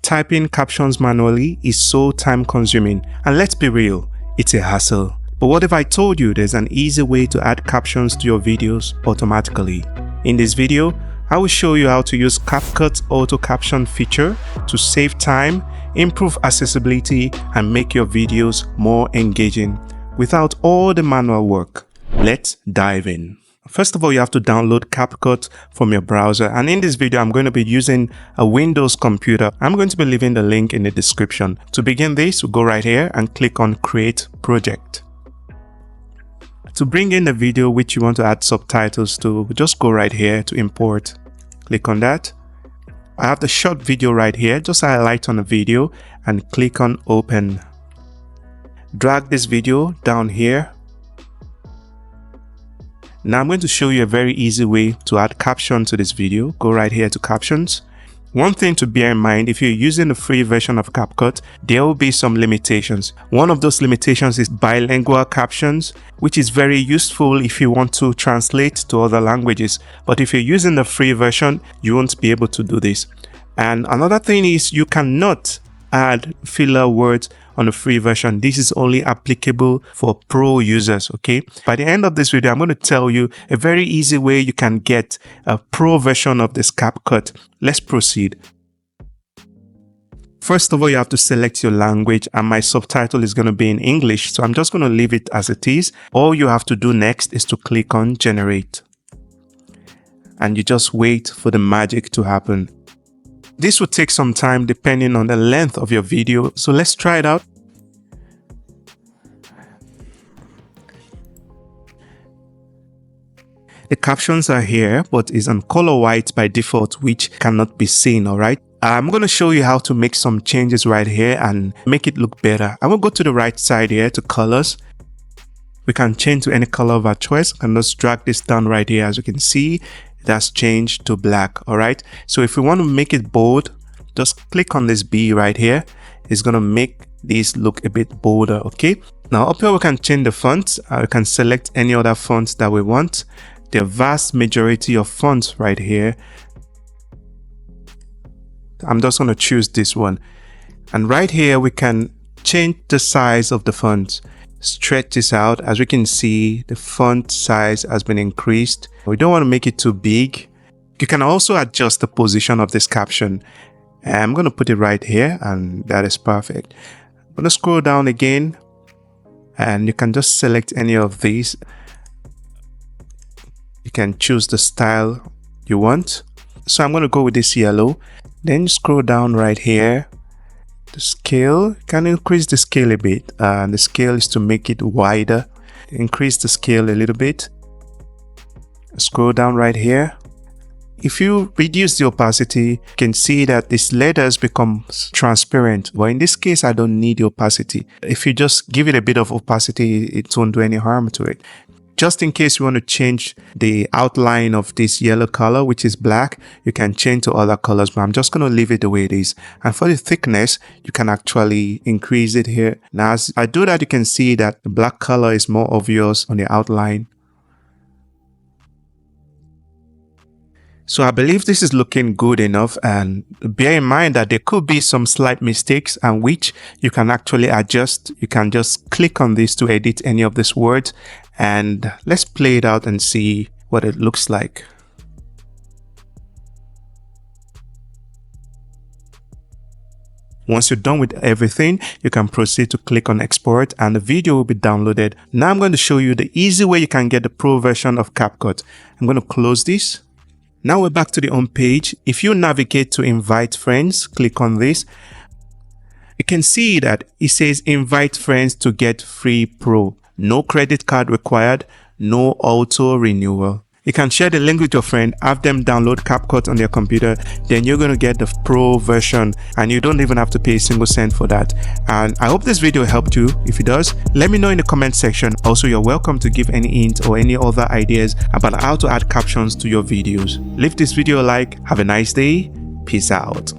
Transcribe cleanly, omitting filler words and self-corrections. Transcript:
Typing captions manually is so time consuming, and let's be real, it's a hassle. But what if I told you there's an easy way to add captions to your videos automatically? In this video, I will show you how to use Capcut auto caption feature to save time, improve accessibility, and make your videos more engaging without all the manual work. Let's dive in. First of all, you have to download Capcut from your browser, and in this video I'm going to be using a Windows computer. I'm going to be leaving the link in the description. To begin this, we'll go right here and click on Create Project. To bring in the video which you want to add subtitles to, just go right here to import. Click on that. I have the short video right here. Just highlight on the video and click on Open. Drag this video down here. Now I'm going to show you a very easy way to add caption to this video. Go right here to Captions. One thing to bear in mind, if you're using the free version of Capcut, there will be some limitations. One of those limitations is bilingual captions, which is very useful if you want to translate to other languages. But if you're using the free version, you won't be able to do this. And another thing is you cannot add filler words on the free version. This is only applicable for pro users, okay? By the end of this video, I'm going to tell you a very easy way you can get a pro version of this Capcut. Let's proceed. First of all, you have to select your language, and my subtitle is going to be in English, so I'm just going to leave it as it is. All you have to do next is to click on Generate. And you just wait for the magic to happen. This will take some time depending on the length of your video, so let's try it out. The captions are here, but is on color white by default, which cannot be seen, alright? I'm going to show you how to make some changes right here and make it look better. I'm going to go to the right side here to colors. We can change to any color of our choice. I can just drag this down right here. As you can see, it has changed to black. All right, so if we want to make it bold, just click on this B right here. It's going to make this look a bit bolder. Okay, now up here we can change the fonts. We can select any other fonts that we want. The vast majority of fonts right here. I'm just going to choose this one, and right here we can change the size of the font. Stretch this out. As we can see, the font size has been increased. We don't want to make it too big. You can also adjust the position of this caption. I'm going to put it right here, and that is perfect. I'm going to scroll down again, and you can just select any of these. You can choose the style you want. So I'm going to go with this yellow. Then scroll down right here. The scale, can increase the scale a bit, and the scale is to make it wider. Increase the scale a little bit. Scroll down right here. If you reduce the opacity, you can see that this letters becomes transparent. But in this case, I don't need the opacity. If you just give it a bit of opacity, it won't do any harm to it. Just in case you want to change the outline of this yellow color, which is black, you can change to other colors, but I'm just going to leave it the way it is. And for the thickness, you can actually increase it here. Now, as I do that, you can see that the black color is more obvious on the outline. So I believe this is looking good enough, and bear in mind that there could be some slight mistakes, and which you can actually adjust. You can just click on this to edit any of these words, and let's play it out and see what it looks like. Once you're done with everything, you can proceed to click on export, and the video will be downloaded. Now I'm going to show you the easy way you can get the pro version of Capcut. I'm going to close this. Now we're back to the home page. If you navigate to invite friends, click on this. You can see that it says invite friends to get free pro. No credit card required, no auto renewal. You can share the link with your friend, have them download Capcut on their computer, then you're going to get the pro version, and you don't even have to pay a single cent for that. And I hope this video helped you. If it does, let me know in the comment section. Also, you're welcome to give any hint or any other ideas about how to add captions to your videos. Leave this video a like. Have a nice day. Peace out.